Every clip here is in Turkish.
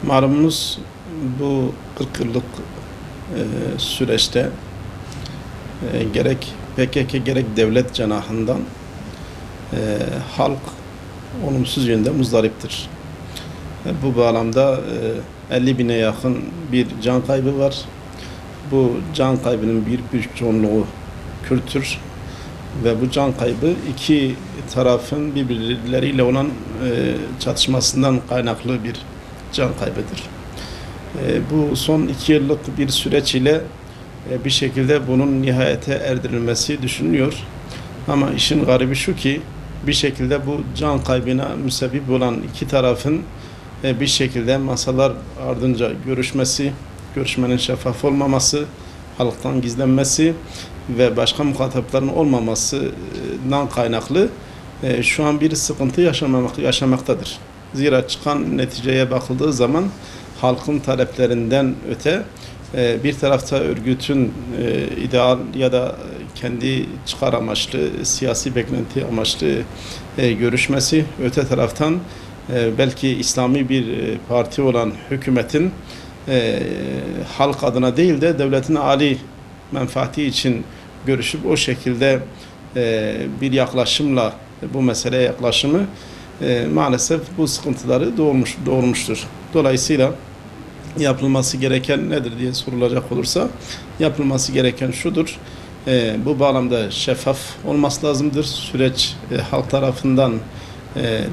Malumunuz bu 40 yıllık süreçte gerek PKK gerek devlet cenahından halk olumsuz yönde muzdariptir. Bu bağlamda 50 bine yakın bir can kaybı var. Bu can kaybının büyük çoğunluğu Kürttür ve bu can kaybı iki tarafın birbirleriyle olan çatışmasından kaynaklı bir can kaybıdır. Bu son 2 yıllık bir süreç ile bir şekilde bunun nihayete erdirilmesi düşünülüyor. Ama işin garibi şu ki bir şekilde bu can kaybına müsebbip olan iki tarafın bir şekilde masalar ardınca görüşmenin şeffaf olmaması, halktan gizlenmesi ve başka muhatapların olmamasından kaynaklı şu an bir sıkıntı yaşamaktadır. Zira çıkan neticeye bakıldığı zaman halkın taleplerinden öte bir tarafta örgütün ideal ya da kendi çıkar amaçlı, siyasi beklenti amaçlı görüşmesi, öte taraftan belki İslami bir parti olan hükümetin halk adına değil de devletin âli menfaati için görüşüp o şekilde bir yaklaşımla bu meseleye yaklaşımı maalesef bu sıkıntıları doğurmuştur. Dolayısıyla yapılması gereken nedir diye sorulacak olursa yapılması gereken şudur. Bu bağlamda şeffaf olması lazımdır. Süreç halk tarafından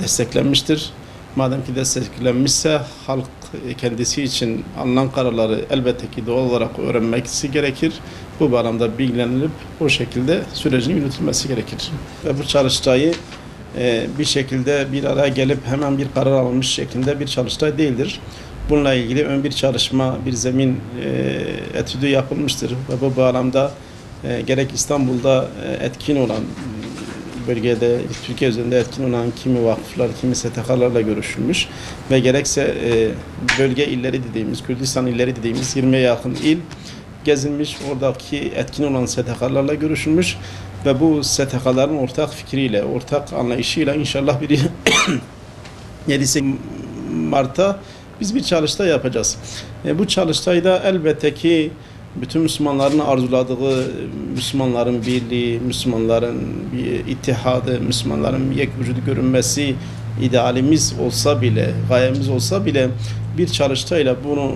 desteklenmiştir. Madem ki desteklenmişse halk kendisi için alınan kararları elbette ki doğal olarak öğrenmesi gerekir. Bu bağlamda bilgilenilip o şekilde sürecin yürütülmesi gerekir. Ve bu çalıştayı bir şekilde bir araya gelip hemen bir karar alınmış şeklinde bir çalıştay değildir. Bununla ilgili ön bir çalışma, bir zemin etüdü yapılmıştır. Ve bu bağlamda gerek İstanbul'da etkin olan, bölgede, Türkiye üzerinde etkin olan kimi vakıflar, kimi STK'larla görüşülmüş ve gerekse bölge illeri dediğimiz, Kürdistan illeri dediğimiz 20'ye yakın il gezilmiş, oradaki etkin olan STK'larla görüşülmüş ve bu STK'ların ortak fikriyle, ortak anlayışıyla inşallah bir 7 Mart'ta biz bir çalıştay yapacağız. Bu çalıştayda elbette ki bütün Müslümanların arzuladığı, Müslümanların birliği, Müslümanların bir ittihadı, Müslümanların yek vücudu görünmesi idealimiz olsa bile, gayemiz olsa bile bir çalıştayla bunu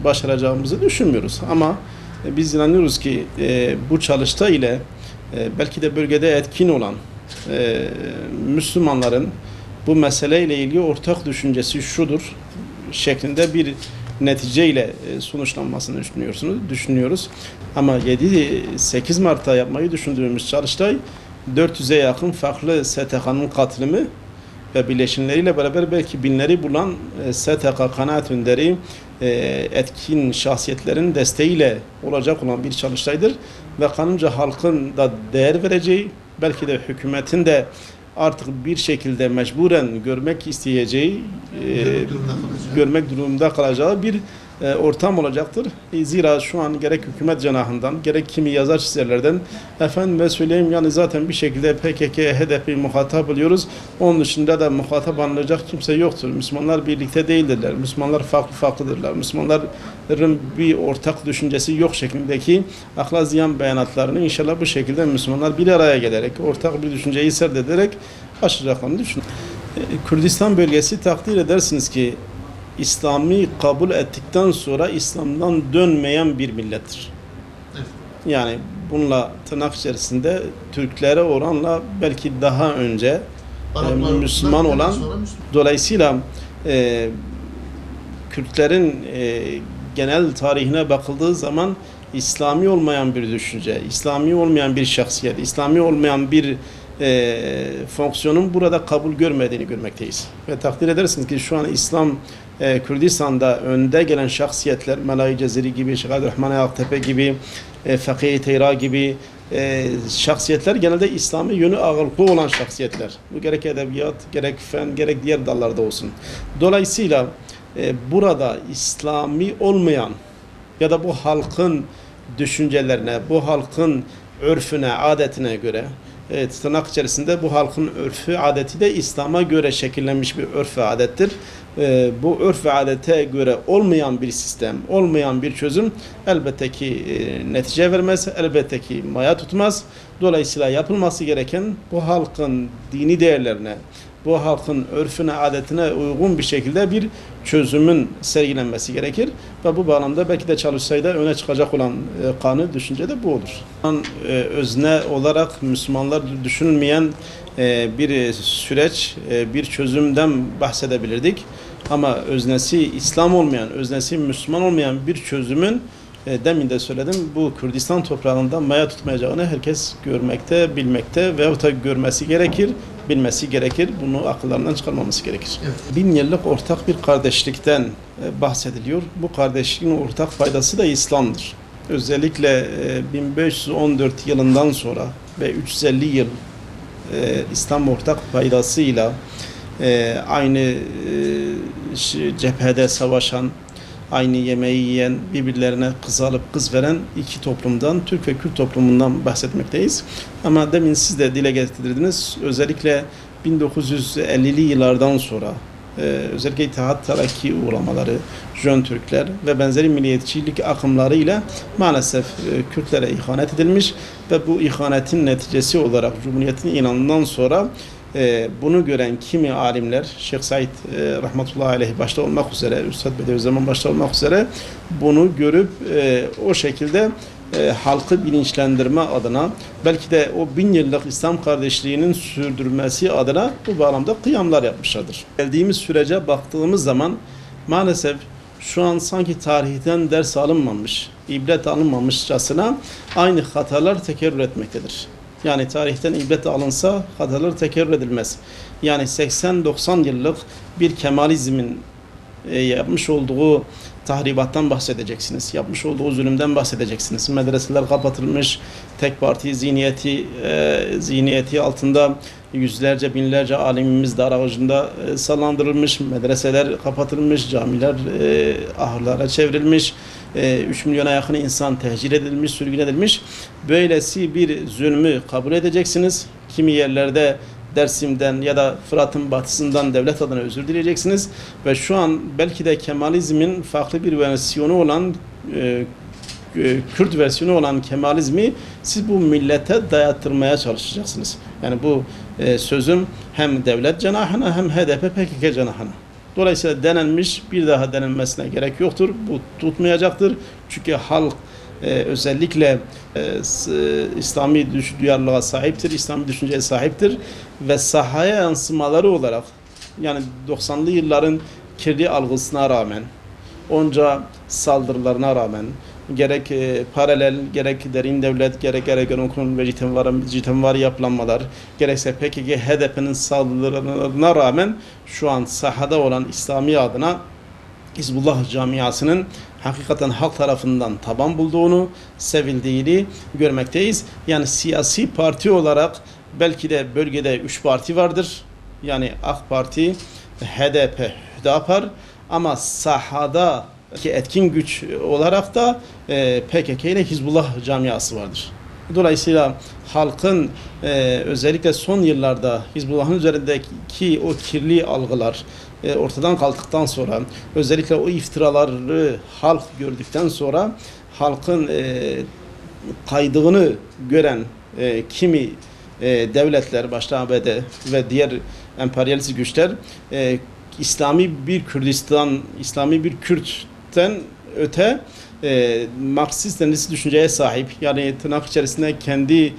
başaracağımızı düşünmüyoruz. Ama biz inanıyoruz ki bu çalıştay ile belki de bölgede etkin olan Müslümanların bu meseleyle ilgili ortak düşüncesi şudur şeklinde bir neticeyle sonuçlanmasını düşünüyoruz. Ama 7-8 Mart'ta yapmayı düşündüğümüz çalıştay 400'e yakın farklı STK'nın katılımı ve birleşimleriyle beraber belki binleri bulan STK kanaat önderi etkin şahsiyetlerin desteğiyle olacak olan bir çalıştaydır ve kanımca halkın da değer vereceği, belki de hükümetin de artık bir şekilde mecburen görmek isteyeceği, görmek durumunda kalacağı bir ortam olacaktır. Zira şu an gerek hükümet cenahından, gerek kimi yazar çizerlerden efendime söyleyeyim yani zaten bir şekilde PKK'ye HDP'yi muhatap alıyoruz. Onun dışında da muhatap alınacak kimse yoktur. Müslümanlar birlikte değildirler. Müslümanlar farklıdırlar. Müslümanların bir ortak düşüncesi yok şeklindeki akla ziyan beyanatlarını inşallah bu şekilde Müslümanlar bir araya gelerek, ortak bir düşünceyi serdederek aşacaklarını düşünüyorum. Kürdistan bölgesi takdir edersiniz ki İslam'ı kabul ettikten sonra İslam'dan dönmeyen bir millettir. Evet. Yani bununla tırnak içerisinde Türklere oranla belki daha önce Müslüman olan, dolayısıyla Kürtlerin genel tarihine bakıldığı zaman İslami olmayan bir düşünce, İslami olmayan bir şahsiyet, İslami olmayan bir fonksiyonun burada kabul görmediğini görmekteyiz. Ve takdir edersiniz ki şu an İslam Kürdistan'da önde gelen şahsiyetler Melai Cezeri gibi, Şeyh Abdurrahman Aktepe gibi, Fakih Teyra gibi şahsiyetler genelde İslami yönü ağırlıklı olan şahsiyetler. Bu gerek edebiyat, gerek fen, gerek diğer dallarda olsun. Dolayısıyla burada İslami olmayan ya da bu halkın düşüncelerine, bu halkın örfüne, adetine göre tırnak içerisinde bu halkın örfü, adeti de İslam'a göre şekillenmiş bir örf ve adettir. bu örf ve adete göre olmayan bir sistem, olmayan bir çözüm elbette ki netice vermez, elbette ki maya tutmaz. Dolayısıyla yapılması gereken bu halkın dini değerlerine, bu halkın örfüne, adetine uygun bir şekilde bir çözümün sergilenmesi gerekir. Ve bu bağlamda belki de çalışsaydı öne çıkacak olan kanı, düşünce de bu olur. Özne olarak Müslümanlar düşünülmeyen bir süreç, bir çözümden bahsedebilirdik. Ama öznesi İslam olmayan, öznesi Müslüman olmayan bir çözümün demin de söyledim, bu Kürdistan toprağında maya tutmayacağını herkes görmekte, bilmekte veyahut da görmesi gerekir, bilmesi gerekir. Bunu akıllarından çıkarmaması gerekir. Evet. 1000 yıllık ortak bir kardeşlikten bahsediliyor. Bu kardeşliğin ortak faydası da İslam'dır. Özellikle 1514 yılından sonra ve 350 yıl İslam ortak faydasıyla aynı cephede savaşan, aynı yemeği yiyen, birbirlerine kız alıp kız veren iki toplumdan, Türk ve Kürt toplumundan bahsetmekteyiz. Ama demin siz de dile getirdiniz. Özellikle 1950'li yıllardan sonra özellikle İttihat Terakki uğramaları, Jön Türkler ve benzeri milliyetçilik akımlarıyla maalesef Kürtlere ihanet edilmiş ve bu ihanetin neticesi olarak Cumhuriyet'in ilanından sonra bunu gören kimi alimler, Şeyh Said rahmetullahi aleyh başta olmak üzere, Üstad Bediüzzaman başta olmak üzere bunu görüp o şekilde halkı bilinçlendirme adına, belki de o 1000 yıllık İslam kardeşliğinin sürdürülmesi adına bu bağlamda kıyamlar yapmışlardır. Geldiğimiz sürece baktığımız zaman maalesef şu an sanki tarihten ders alınmamış, ibret alınmamışçasına aynı hatalar tekerrür etmektedir. Yani tarihten ibret alınsa hatalar tekerrür edilmez. Yani 80-90 yıllık bir Kemalizmin yapmış olduğu tahribattan bahsedeceksiniz. Yapmış olduğu zulümden bahsedeceksiniz. Medreseler kapatılmış, tek parti zihniyeti altında yüzlerce binlerce alimimiz dar ağacında sallandırılmış, medreseler kapatılmış, camiler ahırlara çevrilmiş, 3 milyona yakın insan tehcir edilmiş, sürgün edilmiş. Böylesi bir zulmü kabul edeceksiniz. Kimi yerlerde Dersim'den ya da Fırat'ın batısından devlet adına özür dileyeceksiniz. Ve şu an belki de Kemalizmin farklı bir versiyonu olan Kürt versiyonu olan Kemalizmi siz bu millete dayattırmaya çalışacaksınız. Yani bu sözüm hem devlet cenahına hem HDP PKK cenahına. Dolayısıyla denenmiş, bir daha denenmesine gerek yoktur. Bu tutmayacaktır. Çünkü halk özellikle İslami duyarlılığa sahiptir, İslami düşünceye sahiptir ve sahaya yansımaları olarak, yani 90'lı yılların kirli algısına rağmen, onca saldırılarına rağmen, gerek paralel, gerek derin devlet, gerek Ergenekon ve citemvari yapılanmalar, gerekse PKK, HDP'nin saldırılarına rağmen şu an sahada olan İslami adına Hizbullah camiasının hakikaten halk tarafından taban bulduğunu, sevildiğini görmekteyiz. Yani siyasi parti olarak belki de bölgede 3 parti vardır. Yani AK Parti, HDP, Hüdapar, ama sahada etkin güç olarak da PKK ile Hizbullah camiası vardır. Dolayısıyla halkın özellikle son yıllarda Hizbullah'ın üzerindeki o kirli algılar ortadan kalktıktan sonra, özellikle o iftiraları halk gördükten sonra halkın kaydığını gören kimi devletler, başta ABD ve diğer emperyalist güçler İslami bir Kürdistan, İslami bir Kürt'ten öte Marksist-Leninist düşünceye sahip, yani tırnak içerisinde kendi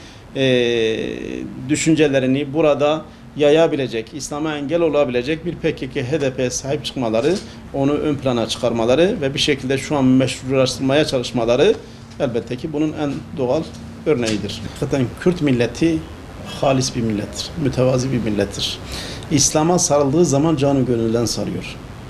düşüncelerini burada yayabilecek, İslam'a engel olabilecek bir PKK, HDP'ye sahip çıkmaları, onu ön plana çıkarmaları ve bir şekilde şu an meşrulaştırmaya çalışmaları elbette ki bunun en doğal örneğidir. Hakikaten Kürt milleti halis bir millettir, mütevazi bir millettir. İslam'a sarıldığı zaman canı gönülden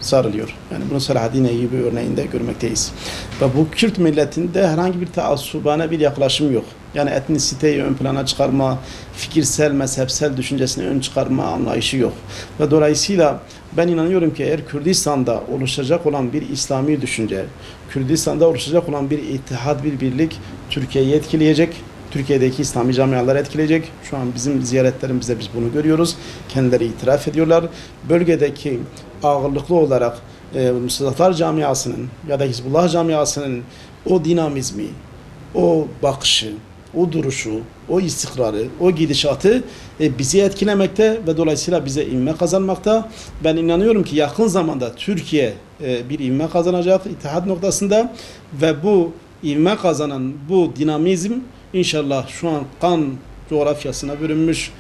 sarılıyor. Yani bunu Selahaddin Eyyubi örneğinde görmekteyiz. Ve bu Kürt milletinde herhangi bir taassubane bir yaklaşım yok. Yani etnisiteyi ön plana çıkarma, fikirsel, mezhepsel düşüncesini ön çıkarma anlayışı yok. Ve dolayısıyla ben inanıyorum ki eğer Kürdistan'da oluşacak olan bir İslami düşünce, Kürdistan'da oluşacak olan bir ittihad, bir birlik Türkiye'yi etkileyecek, Türkiye'deki İslami camiaları etkileyecek. Şu an bizim ziyaretlerimizde biz bunu görüyoruz. Kendileri itiraf ediyorlar. Bölgedeki ağırlıklı olarak Müslümanlar camiasının ya da Hizbullah camiasının o dinamizmi, o bakışı, o duruşu, o istikrarı, o gidişatı bizi etkilemekte ve dolayısıyla bize ivme kazanmakta. Ben inanıyorum ki yakın zamanda Türkiye bir ivme kazanacak ittihat noktasında ve bu ivme kazanan bu dinamizm inşallah şu an kan coğrafyasına bürünmüş,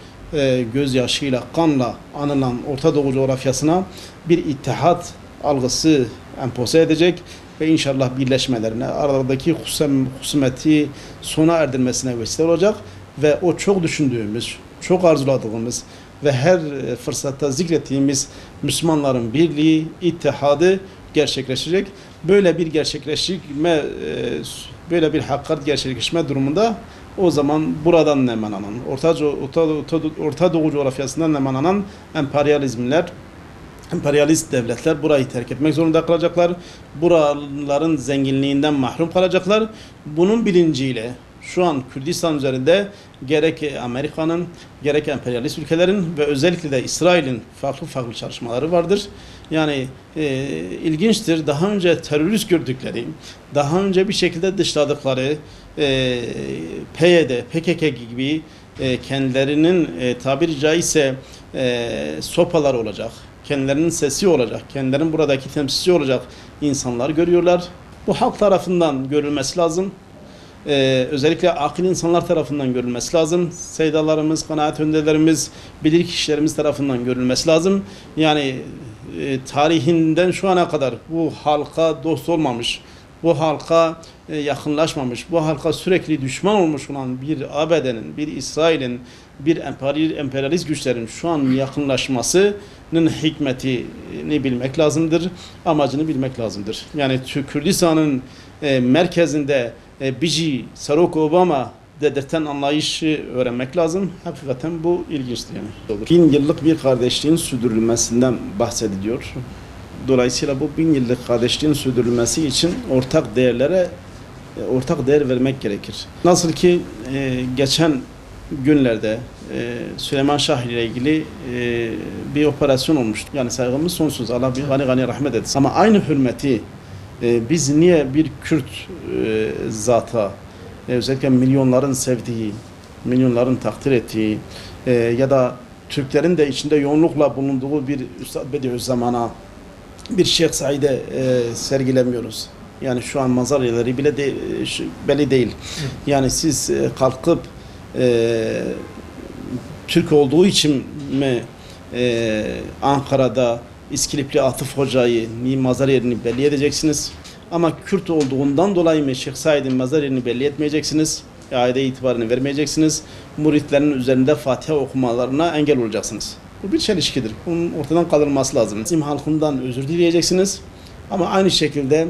gözyaşıyla, kanla anılan Orta Doğu coğrafyasına bir ittihat algısı empoze edecek ve inşallah birleşmelerine, aralardaki husumeti sona erdirmesine vesile olacak ve o çok düşündüğümüz, çok arzuladığımız ve her fırsatta zikrettiğimiz Müslümanların birliği, ittihadı gerçekleşecek. Böyle bir gerçekleşme, böyle bir hakikat gerçekleşme durumunda o zaman buradan nemalanan, Orta Doğu coğrafyasından nemalanan emperyalist devletler burayı terk etmek zorunda kalacaklar. Buraların zenginliğinden mahrum kalacaklar. Bunun bilinciyle şu an Kürdistan üzerinde gerek Amerika'nın, gerek emperyalist ülkelerin ve özellikle de İsrail'in farklı çalışmaları vardır. Yani ilginçtir. Daha önce terörist gördükleri, daha önce bir şekilde dışladıkları PYD, PKK gibi kendilerinin tabiri caizse sopalar olacak, kendilerinin sesi olacak, kendilerinin buradaki temsilci olacak insanlar görüyorlar. Bu halk tarafından görülmesi lazım. Özellikle akıl insanlar tarafından görülmesi lazım. Seydalarımız, kanaat önderlerimiz, bilirkişilerimiz tarafından görülmesi lazım. Yani tarihinden şu ana kadar bu halka dost olmamış, bu halka yakınlaşmamış, bu halka sürekli düşman olmuş olan bir ABD'nin, bir İsrail'in, bir emperyalist güçlerin şu an yakınlaşmasının hikmetini bilmek lazımdır, amacını bilmek lazımdır. Yani Kürdistan'ın merkezinde Bici, Barack Obama dedirten anlayışı öğrenmek lazım. Hakikaten bu ilginçtir yani. 1000 yıllık bir kardeşliğin sürdürülmesinden bahsediliyor. Dolayısıyla bu 1000 yıllık kardeşliğin sürdürülmesi için ortak değer vermek gerekir. Nasıl ki geçen günlerde Süleyman Şah ile ilgili bir operasyon olmuştu. Yani saygımız sonsuz. Allah bir gani rahmet etsin. Ama aynı hürmeti biz niye bir Kürt zata özellikle milyonların sevdiği, milyonların takdir ettiği ya da Türklerin de içinde yoğunlukla bulunduğu bir Üstad Bediüzzaman'a, bir Şeyh Said'e sergilemiyoruz. Yani şu an manzaraları bile belli değil. Yani siz kalkıp Türk olduğu için mi Ankara'da İskilipli Atıf Hoca'yı mazar yerini belli edeceksiniz? Ama Kürt olduğundan dolayı mı Şeyh Said'in mazar yerini belli etmeyeceksiniz? Aile itibarını vermeyeceksiniz. Muritlerin üzerinde Fatiha okumalarına engel olacaksınız. Bu bir çelişkidir. Bunun ortadan kaldırılması lazım. Bizim halkından özür dileyeceksiniz. Ama aynı şekilde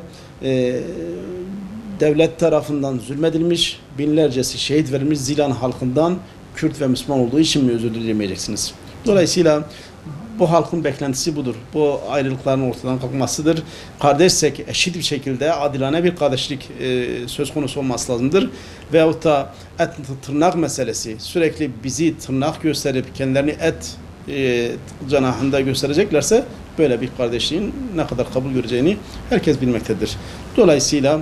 devlet tarafından zulmedilmiş, binlercesi şehit verilmiş Zilan halkından Kürt ve Müslüman olduğu için mi özür dilemeyeceksiniz? Dolayısıyla bu halkın beklentisi budur. Bu ayrılıkların ortadan kalkmasıdır. Kardeşsek eşit bir şekilde adilane bir kardeşlik söz konusu olması lazımdır. Veyahut da et tırnak meselesi sürekli bizi tırnak gösterip kendilerini et cenahında göstereceklerse böyle bir kardeşliğin ne kadar kabul göreceğini herkes bilmektedir. Dolayısıyla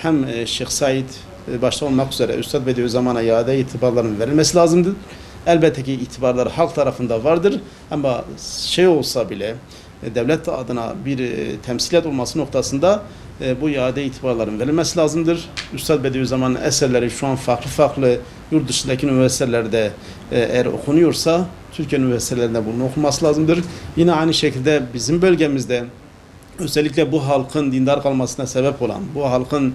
hem Şeyh Said başta olmak üzere Üstad Bediüzzaman'a iade itibarların verilmesi lazımdır. Elbette ki itibarlar halk tarafında vardır ama olsa bile devlet adına bir temsiliyet olması noktasında bu iade itibarların verilmesi lazımdır. Üstad Bediüzzaman'ın eserleri şu an farklı yurt dışındaki üniversitelerde eğer okunuyorsa Türkiye üniversitelerinde bunun okunması lazımdır. Yine aynı şekilde bizim bölgemizde özellikle bu halkın dindar kalmasına sebep olan, bu halkın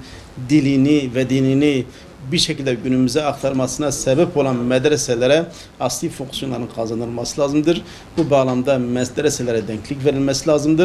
dilini ve dinini bir şekilde günümüze aktarmasına sebep olan medreselere asli fonksiyonların kazanılması lazımdır. Bu bağlamda medreselere denklik verilmesi lazımdır.